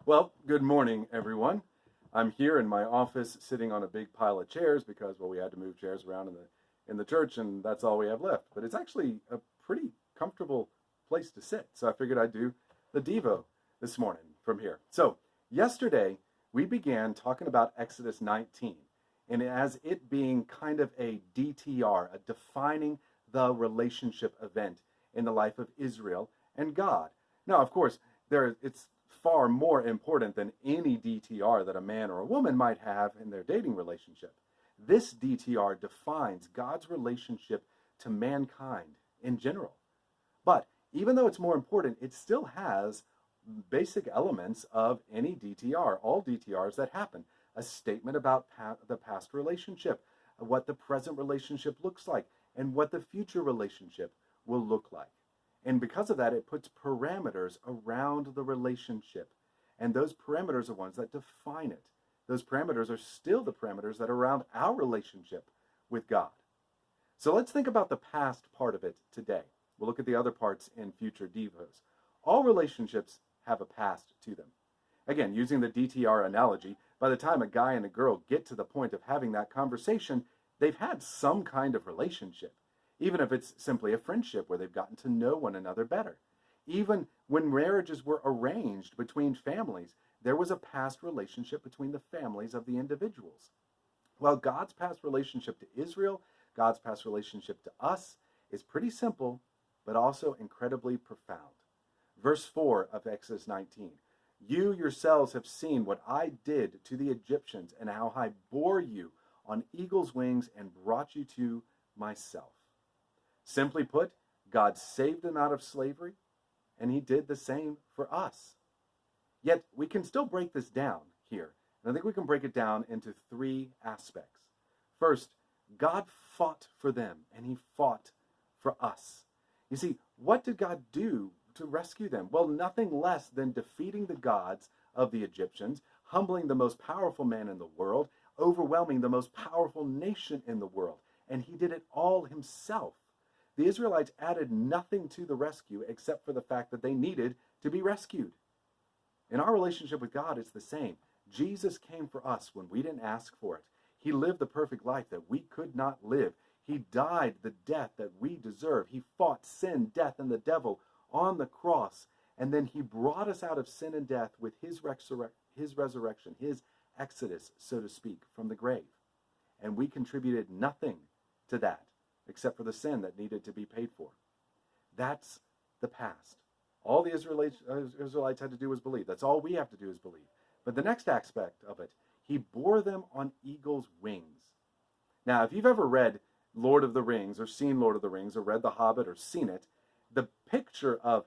Well, good morning, everyone. I'm here in my office sitting on a big pile of chairs because, well, we had to move chairs around in the church and that's all we have left. But it's actually a pretty comfortable place to sit. So I figured I'd do the Devo this morning from here. So yesterday we began talking about Exodus 19 and as it being kind of a DTR, a defining the relationship event in the life of Israel and God. Now, of course, it's far more important than any DTR that a man or a woman might have in their dating relationship. This DTR defines God's relationship to mankind in general. But even though it's more important, it still has basic elements of any DTR, all DTRs that happen. A statement about the past relationship, what the present relationship looks like, and what the future relationship will look like. And because of that, it puts parameters around the relationship. And those parameters are ones that define it. Those parameters are still the parameters that are around our relationship with God. So let's think about the past part of it today. We'll look at the other parts in future Devos. All relationships have a past to them. Again, using the DTR analogy, by the time a guy and a girl get to the point of having that conversation, they've had some kind of relationship. Even if it's simply a friendship where they've gotten to know one another better. Even when marriages were arranged between families, there was a past relationship between the families of the individuals. Well, God's past relationship to Israel, God's past relationship to us is pretty simple, but also incredibly profound. Verse 4 of Exodus 19, you yourselves have seen what I did to the Egyptians and how I bore you on eagle's wings and brought you to myself. Simply put, God saved them out of slavery, and he did the same for us. Yet, we can still break this down here. And I think we can break it down into three aspects. First, God fought for them, and he fought for us. You see, what did God do to rescue them? Well, nothing less than defeating the gods of the Egyptians, humbling the most powerful man in the world, overwhelming the most powerful nation in the world. And he did it all himself. The Israelites added nothing to the rescue except for the fact that they needed to be rescued. In our relationship with God, it's the same. Jesus came for us when we didn't ask for it. He lived the perfect life that we could not live. He died the death that we deserve. He fought sin, death, and the devil on the cross. And then he brought us out of sin and death with his resurrection, his exodus, so to speak, from the grave. And we contributed nothing to that, except for the sin that needed to be paid for. That's the past. All the Israelites had to do was believe. That's all we have to do is believe. But the next aspect of it, he bore them on eagle's wings. Now, if you've ever read Lord of the Rings, or seen Lord of the Rings, or read The Hobbit, or seen it, the picture of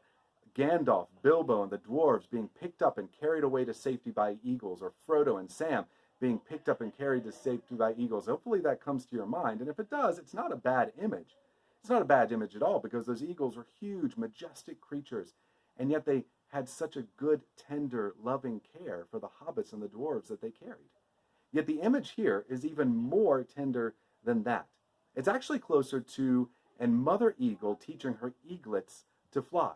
Gandalf, Bilbo, and the dwarves being picked up and carried away to safety by eagles, or Frodo and Sam being picked up and carried to safety by eagles. Hopefully that comes to your mind. And if it does, it's not a bad image. It's not a bad image at all because those eagles were huge, majestic creatures. And yet they had such a good, tender, loving care for the hobbits and the dwarves that they carried. Yet the image here is even more tender than that. It's actually closer to a mother eagle teaching her eaglets to fly,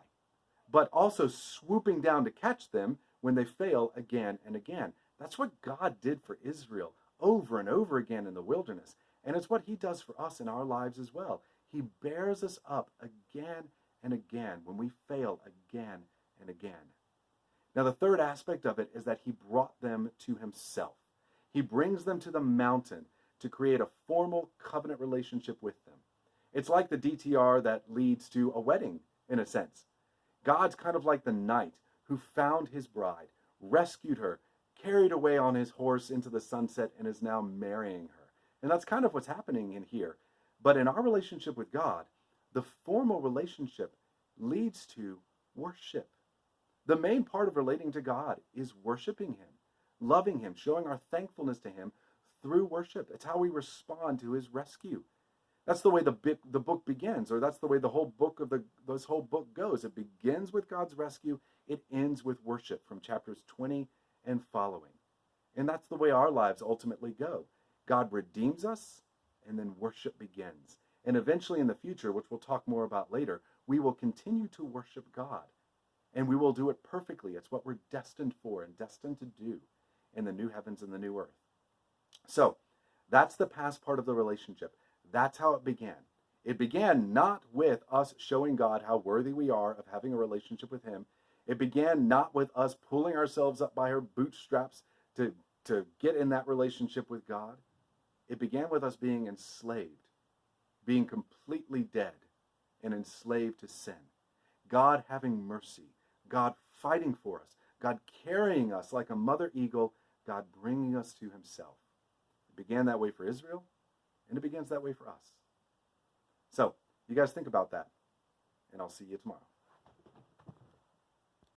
but also swooping down to catch them when they fail again and again. That's what God did for Israel over and over again in the wilderness. And it's what he does for us in our lives as well. He bears us up again and again when we fail again and again. Now, the third aspect of it is that he brought them to himself. He brings them to the mountain to create a formal covenant relationship with them. It's like the DTR that leads to a wedding, in a sense. God's kind of like the knight who found his bride, rescued her, carried away on his horse into the sunset, and is now marrying her. And that's kind of what's happening in here. But in our relationship with God, the formal relationship leads to worship. The main part of relating to God is worshiping him, loving him, showing our thankfulness to him through worship. It's how we respond to his rescue. That's the way the book begins, or that's the way this whole book goes. It begins with God's rescue. It ends with worship from chapters 20 and following. And that's the way our lives ultimately go. God redeems us, and then worship begins. And eventually in the future, which we'll talk more about later, we will continue to worship God. And we will do it perfectly. It's what we're destined for and destined to do in the new heavens and the new earth. So that's the past part of the relationship. That's how it began. It began not with us showing God how worthy we are of having a relationship with him. It began not with us pulling ourselves up by our bootstraps to get in that relationship with God. It began with us being enslaved, being completely dead and enslaved to sin. God having mercy, God fighting for us, God carrying us like a mother eagle, God bringing us to himself. It began that way for Israel, and it begins that way for us. So, you guys think about that, and I'll see you tomorrow.